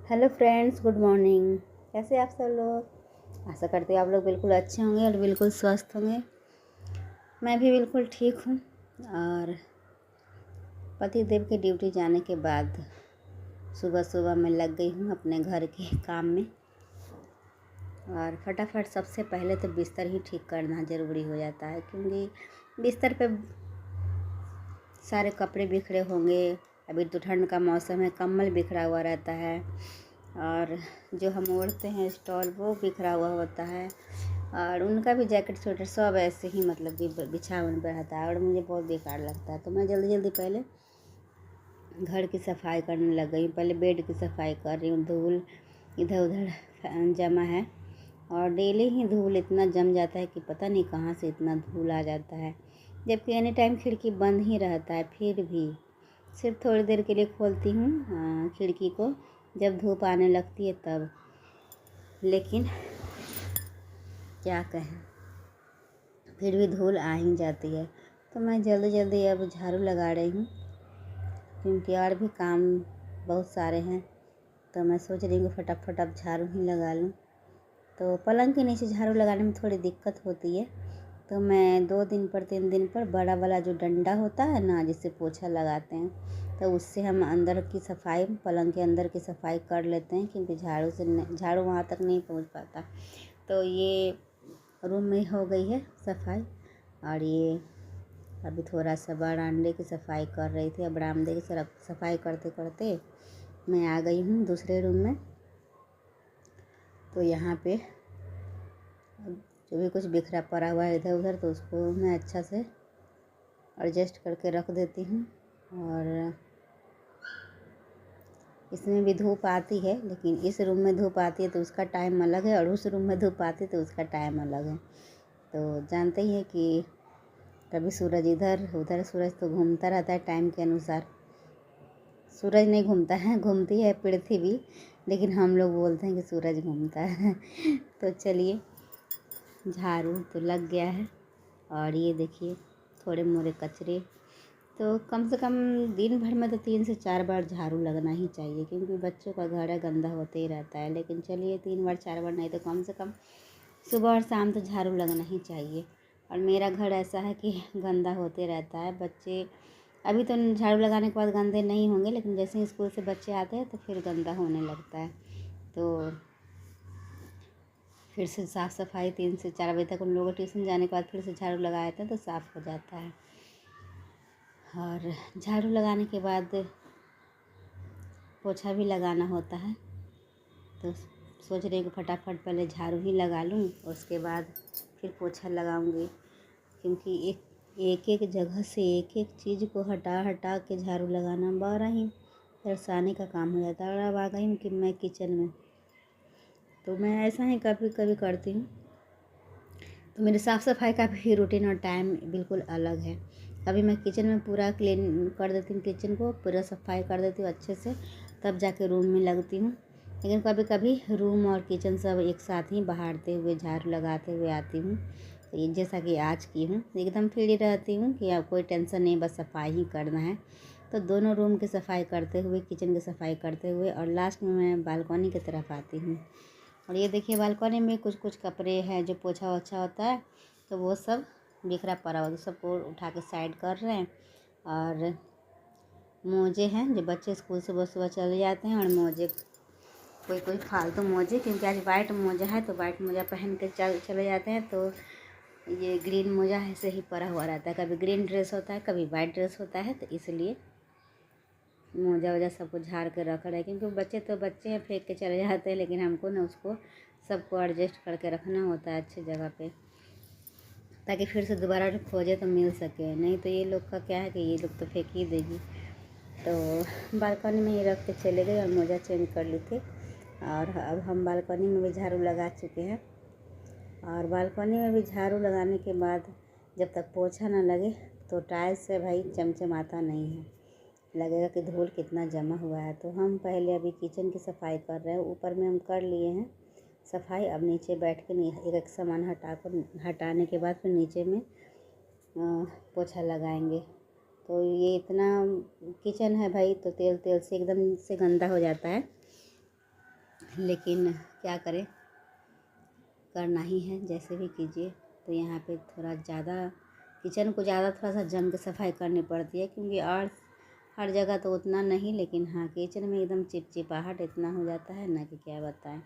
Hello friends, good morning. कैसे आप सब लोग? आशा करते हैं आप लोग बिल्कुल अच्छे होंगे और बिल्कुल स्वस्थ होंगे। मैं भी बिल्कुल ठीक हूँ। और पति देव के ड्यूटी जाने के बाद सुबह सुबह मैं लग गई हूँ अपने घर के काम में। और फटाफट सबसे पहले तो बिस्तर ही ठीक करना ज़रूरी हो जाता है, क्योंकि बिस्तर पे सारे कपड़े बिखरे होंगे। अभी तो ठंड का मौसम है, कंबल बिखरा हुआ रहता है और जो हम ओढ़ते हैं स्टॉल वो बिखरा हुआ होता है और उनका भी जैकेट स्वेटर सब ऐसे ही मतलब कि बिछावन पर रहता है और मुझे बहुत बेकार लगता है। तो मैं जल्दी जल्दी पहले घर की सफाई करने लग गई। पहले बेड की सफाई कर रही हूँ। धूल इधर उधर जमा है और डेली ही धूल इतना जम जाता है कि पता नहीं कहाँ से इतना धूल आ जाता है, जबकि एनी टाइम खिड़की बंद ही रहता है। फिर भी सिर्फ थोड़ी देर के लिए खोलती हूँ खिड़की को, जब धूप आने लगती है तब। लेकिन क्या कहें, फिर भी धूल आ ही जाती है। तो मैं जल्दी जल्दी अब झाड़ू लगा रही हूँ, क्योंकि और भी काम बहुत सारे हैं। तो मैं सोच रही हूँ फटाफट अब झाड़ू ही लगा लूँ। तो पलंग के नीचे झाड़ू लगाने में थोड़ी दिक्कत होती है, तो मैं 2 दिन पर 3 दिन पर बड़ा वाला जो डंडा होता है ना, जिससे पोछा लगाते हैं, तो उससे हम अंदर की सफाई, पलंग के अंदर की सफाई कर लेते हैं, क्योंकि झाड़ू वहाँ तक नहीं पहुँच पाता। तो ये रूम में हो गई है सफाई। और ये अभी थोड़ा सा बरामदे की सफाई कर रही थी। अब बरामदे की सफाई करते करते मैं आ गई हूँ दूसरे रूम में। तो यहाँ पे जो भी कुछ बिखरा पड़ा हुआ है इधर उधर, तो उसको मैं अच्छा से एडजस्ट करके रख देती हूँ। और इसमें भी धूप आती है, लेकिन इस रूम में धूप आती है तो उसका टाइम अलग है और उस रूम में धूप आती है तो उसका टाइम अलग है। तो जानते ही हैं कि कभी सूरज इधर उधर, सूरज तो घूमता रहता है टाइम के अनुसार। सूरज नहीं घूमता है, घूमती है पृथ्वी, लेकिन हम लोग बोलते हैं कि सूरज घूमता है। तो चलिए, झाड़ू तो लग गया है। और ये देखिए थोड़े मोरे कचरे, तो कम से कम दिन भर में तो 3 से 4 बार झाड़ू लगना ही चाहिए, क्योंकि बच्चों का घर है, गंदा होते ही रहता है। लेकिन चलिए 3 बार 4 बार नहीं तो कम से कम सुबह और शाम तो झाड़ू लगना ही चाहिए। और मेरा घर ऐसा है कि गंदा होते रहता है। बच्चे अभी तो झाड़ू लगाने के बाद गंदे नहीं होंगे, लेकिन जैसे ही स्कूल से बच्चे आते हैं तो फिर गंदा होने लगता है। तो फिर से साफ़ सफाई 3 से 4 बजे तक उन लोगों को ट्यूशन जाने के बाद फिर से झाड़ू लगा देते हैं तो साफ़ हो जाता है। और झाड़ू लगाने के बाद पोछा भी लगाना होता है, तो सोच रही हूँ कि फटाफट पहले झाड़ू ही लगा लूँ, उसके बाद फिर पोछा लगाऊंगी। क्योंकि एक एक जगह से एक एक चीज़ को हटा हटा के झाड़ू लगाना बड़ा ही परेशानी का काम हो जाता है। और अब आ गई हूँ कि मैं किचन में, तो मैं ऐसा ही कभी कभी करती हूँ। तो मेरी साफ़ सफाई का भी रूटीन और टाइम बिल्कुल अलग है। कभी मैं किचन में पूरा क्लीन कर देती हूँ, किचन को पूरा सफाई कर देती हूँ अच्छे से, तब जाके रूम में लगती हूँ। लेकिन कभी कभी रूम और किचन सब एक साथ ही बहारते हुए, झाड़ू लगाते हुए आती हूँ। तो ये जैसा कि आज की हूँ, एकदम फ्री रहती हूँ कि अब कोई टेंशन नहीं, बस सफाई ही करना है। तो दोनों रूम की सफाई करते हुए, किचन की सफाई करते हुए, और लास्ट में मैं बालकनी की तरफ आती हूँ। और ये देखिए बालकनी में कुछ कुछ कपड़े हैं जो पोछा ओछा होता है, तो वो सब बिखरा पड़ा हुआ, तो सबको उठा के साइड कर रहे हैं। और मोजे हैं जो बच्चे स्कूल से सुबह सुबह चले जाते हैं, और मोजे कोई कोई फालतू मोजे, क्योंकि आज वाइट मोजा है तो वाइट मोजा पहन के चले जाते हैं। तो ये ग्रीन मोजा ऐसे ही पड़ा हुआ रहता है, कभी ग्रीन ड्रेस होता है कभी वाइट ड्रेस होता है, तो इसलिए मोजा वोजा सबको झाड़ के रख रहे हैं। क्योंकि बच्चे तो बच्चे हैं, फेंक के चले जाते हैं, लेकिन हमको ना उसको सबको एडजस्ट करके रखना होता है अच्छी जगह पे, ताकि फिर से दोबारा खोजे तो मिल सके। नहीं तो ये लोग का क्या है कि ये लोग तो फेंक ही देगी। तो बालकनी में ये रख के चले गए और मोजा चेंज कर ली थी। और अब हम बालकनी में भी झाड़ू लगा चुके हैं। और बालकनी में भी झाड़ू लगाने के बाद जब तक पोछा ना लगे तो टाइल्स से भाई चमचमाता नहीं है, लगेगा कि धूल कितना जमा हुआ है। तो हम पहले अभी किचन की सफाई कर रहे हैं। ऊपर में हम कर लिए हैं सफाई, अब नीचे बैठ के एक एक सामान हटाने के बाद फिर नीचे में पोछा लगाएंगे। तो ये इतना किचन है भाई, तो तेल तेल से एकदम से गंदा हो जाता है। लेकिन क्या करें, करना ही है, जैसे भी कीजिए। तो यहाँ पे थोड़ा ज़्यादा किचन को ज़्यादा थोड़ा सा जम के सफाई करनी पड़ती है, क्योंकि और हर जगह तो उतना नहीं, लेकिन हाँ किचन में एकदम चिपचिपाहट इतना हो जाता है ना कि क्या बताएं।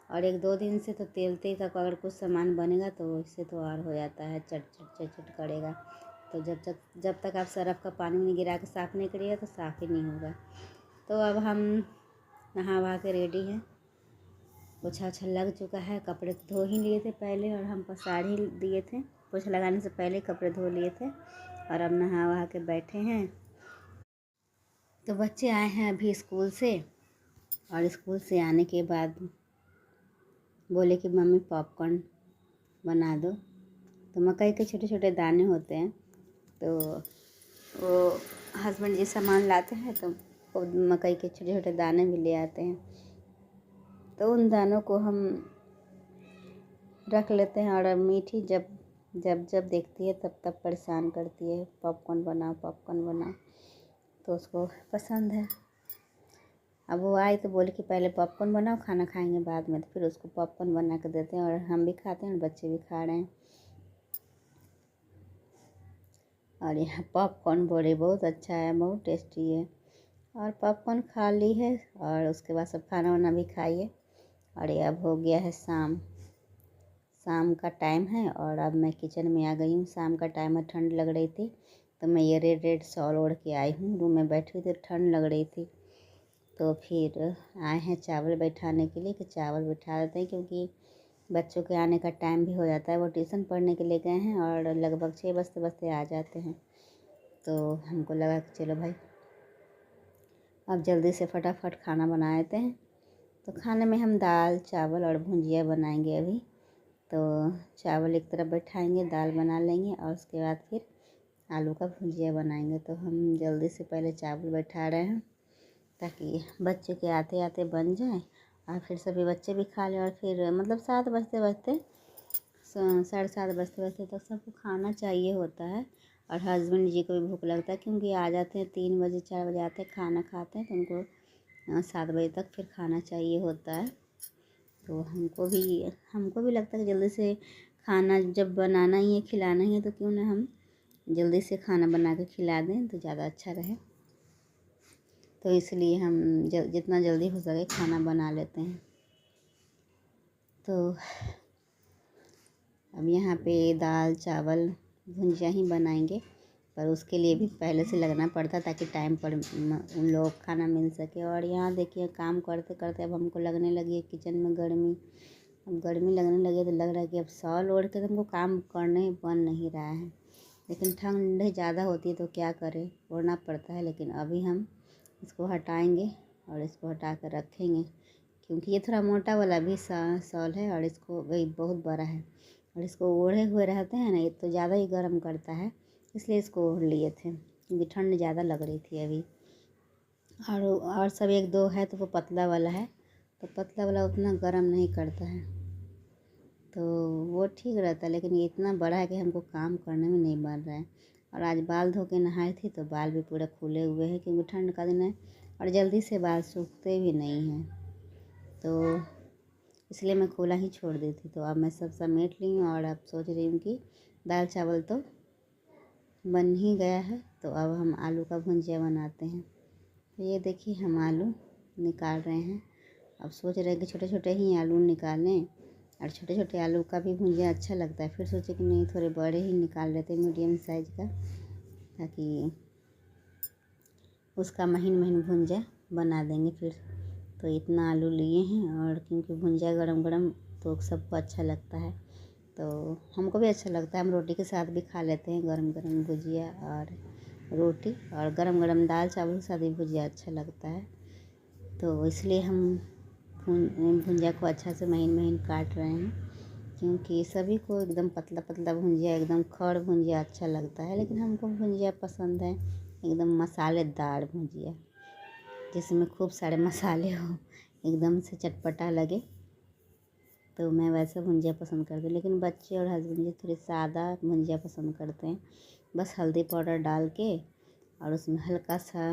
और 1-2 दिन से तो तेल तक अगर कुछ सामान बनेगा तो इससे तो और हो जाता है, चट चट चट चट करेगा। तो जब तक आप सरफ का पानी नहीं गिरा के साफ़ नहीं करिएगा तो साफ़ ही नहीं होगा। तो अब हम नहा वहा के रेडी हैं, पोछा ओछा लग चुका है, कपड़े धो ही लिए थे पहले और हम पसार ही दिए थे, पोछा लगाने से पहले कपड़े धो लिए थे और अब नहा वहा के बैठे हैं। तो बच्चे आए हैं अभी स्कूल से, और स्कूल से आने के बाद बोले कि मम्मी पॉपकॉर्न बना दो। तो मकई के छोटे छोटे दाने होते हैं, तो वो हस्बैंड जी सामान लाते हैं तो वो मकई के छोटे छोटे दाने भी ले आते हैं, तो उन दानों को हम रख लेते हैं। और मीठी जब जब जब देखती है तब तब परेशान करती है, पॉपकॉर्न बनाओ पॉपकॉर्न बनाओ, तो उसको पसंद है। अब वो आई तो बोले कि पहले पॉपकॉर्न बनाओ, खाना खाएंगे बाद में। तो फिर उसको पॉपकॉर्न बना कर देते हैं और हम भी खाते हैं और बच्चे भी खा रहे हैं। और यह पॉपकॉर्न बोले बहुत अच्छा है, बहुत टेस्टी है। और पॉपकॉर्न खा ली है और उसके बाद सब खाना वाना भी खाइए। और ये अब हो गया है शाम का टाइम है और अब मैं किचन में आ गई हूँ। शाम का टाइम है, ठंड लग रही थी तो मैं ये रेड शॉल ओढ़ के आई हूँ। रूम में बैठी हुई थी, ठंड लग रही थी, तो फिर आए हैं चावल बैठाने के लिए कि चावल बैठा देते हैं, क्योंकि बच्चों के आने का टाइम भी हो जाता है। वो ट्यूशन पढ़ने के लिए गए हैं और लगभग 6 बजते बजते आ जाते हैं। तो हमको लगा कि चलो भाई अब जल्दी से फटाफट खाना बना लेते हैं। तो खाने में हम दाल चावल और भुजिया बनाएंगे अभी। तो चावल एक तरफ बैठाएंगे, दाल बना लेंगे और उसके बाद फिर आलू का भुजिया बनाएंगे। तो हम जल्दी से पहले चावल बैठा रहे हैं ताकि बच्चे के आते आते बन जाए और फिर सभी बच्चे भी खा लें। और फिर मतलब 7 बजते बजते 7:30 बजते बजते तक सबको खाना चाहिए होता है। और हस्बैंड जी को भी भूख लगता है, क्योंकि आ जाते हैं 3 बजे 4 बजे आते हैं, खाना खाते हैं, तो उनको 7 बजे तक फिर खाना चाहिए होता है। तो हमको भी लगता है कि जल्दी से खाना जब बनाना ही है, खिलाना ही है, तो क्यों ना हम जल्दी से खाना बना के खिला दें तो ज़्यादा अच्छा रहे। तो इसलिए हम जितना जल्दी हो सके खाना बना लेते हैं। तो अब यहाँ पे दाल चावल भुजिया ही बनाएंगे, पर उसके लिए भी पहले से लगना पड़ता ताकि टाइम पर उन लोगों को खाना मिल सके। और यहाँ देखिए काम करते करते अब हमको लगने लगी है किचन में गर्मी। अब गर्मी लगने लगी तो लग रहा है कि अब शॉल ओढ़ के तो हमको काम करने बन नहीं रहा है, लेकिन ठंड ज़्यादा होती है तो क्या करें, ओढ़ना पड़ता है। लेकिन अभी हम इसको हटाएंगे और इसको हटा कर रखेंगे, क्योंकि ये थोड़ा मोटा वाला भी शॉल है और इसको वही बहुत बड़ा है और इसको ओढ़े हुए रहते हैं ना, ये तो ज़्यादा ही गर्म करता है, इसलिए इसको ओढ़ लिए थे, क्योंकि ठंड ज़्यादा लग रही थी अभी। और सब 1-2 है तो वो पतला वाला है, तो पतला वाला उतना गर्म नहीं करता है, तो वो ठीक रहता है। लेकिन ये इतना बड़ा है कि हमको काम करने में नहीं बन रहा है। और आज बाल धो के नहाई थी तो बाल भी पूरे खुले हुए हैं, क्योंकि ठंड का दिन है और जल्दी से बाल सूखते भी नहीं हैं, तो इसलिए मैं खुला ही छोड़ दी थी। तो अब मैं सब समेट ली हूँ और अब सोच रही हूँ कि दाल चावल तो बन ही गया है, तो अब हम आलू का भुजिया बनाते हैं। तो ये देखिए हम आलू निकाल रहे हैं। अब सोच रहे हैं कि छोटे छोटे ही आलू निकालें, और छोटे छोटे आलू का भी भुजिया अच्छा लगता है। फिर सोचे कि नहीं, थोड़े बड़े ही निकाल लेते हैं, मीडियम साइज़ का, ताकि उसका महीन महीन भुजिया बना देंगे फिर। तो इतना आलू लिए हैं, और क्योंकि भुजिया गरम गरम तो सबको अच्छा लगता है, तो हमको भी अच्छा लगता है। हम रोटी के साथ भी खा लेते हैं, गरम गरम भुजिया और रोटी, और गरम गरम दाल चावल के साथ भी भुजिया अच्छा लगता है। तो इसलिए हम भुजिया को अच्छा से महीन महीन काट रहे हैं, क्योंकि सभी को एकदम पतला पतला भुजिया, एकदम खड़ भुजिया अच्छा लगता है, लेकिन हमको भुजिया पसंद है एकदम मसालेदार भुजिया, जिसमें खूब सारे मसाले हो, एकदम से चटपटा लगे, तो मैं वैसा भुजिया पसंद करती हूँ। लेकिन बच्चे और हस्बैंड जी थोड़ी सादा भुजिया पसंद करते हैं, बस हल्दी पाउडर डाल के और उसमें हल्का सा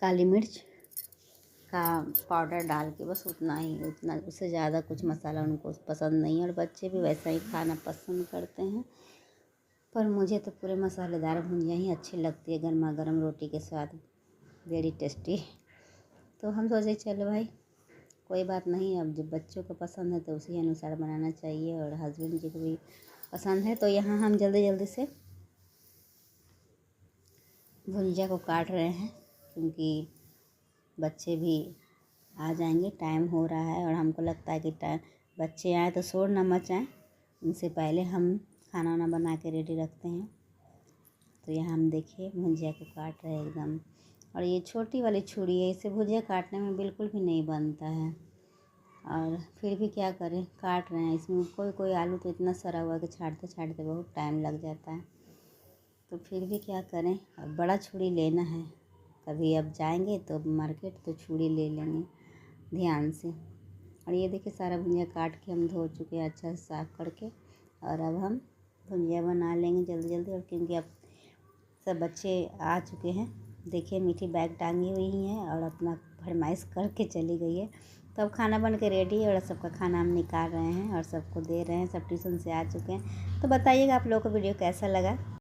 काली मिर्च का पाउडर डाल के, बस उतना ही, उतना, उससे ज़्यादा कुछ मसाला उनको पसंद नहीं है। और बच्चे भी वैसा ही खाना पसंद करते हैं। पर मुझे तो पूरे मसालेदार भुंजिया ही अच्छी लगती है, गर्मा गर्म रोटी के साथ, वेरी टेस्टी। तो हम सोचे चलो भाई कोई बात नहीं, अब जब बच्चों को पसंद है तो उसी अनुसार बनाना चाहिए, और हस्बैंड जी को भी पसंद है। तो यहाँ हम जल्दी जल्दी से भुंजिया को काट रहे हैं, क्योंकि बच्चे भी आ जाएंगे, टाइम हो रहा है। और हमको लगता है कि बच्चे आए तो शोर न मचाएं, उनसे पहले हम खाना वाना बना के रेडी रखते हैं। तो यहाँ हम देखिए भुंजिया को काट रहे हैं एकदम। और ये छोटी वाली छुरी है, इसे भुजिया काटने में बिल्कुल भी नहीं बनता है, और फिर भी क्या करें, काट रहे हैं। इसमें कोई कोई आलू तो इतना सड़ा हुआ है कि छाँटते छाँटते बहुत टाइम लग जाता है। तो फिर भी क्या करें, अब बड़ा छुरी लेना है। कभी अब जाएंगे तो मार्केट तो छुरी ले लेंगे ध्यान से। और ये देखिए सारा भुंजिया काट के हम धो चुके हैं अच्छा से साफ़ करके। और अब हम भुंजिया बना लेंगे जल्दी जल्दी। और क्योंकि अब सब बच्चे आ चुके हैं, देखिए मीठी बैग टांगी हुई हैं और अपना फरमाइश करके चली गई है। तो अब खाना बन के रेडी है, और सबका खाना हम निकाल रहे हैं और सबको दे रहे हैं। सब ट्यूशन से आ चुके हैं। तो बताइएगा आप लोगों को वीडियो कैसा लगा।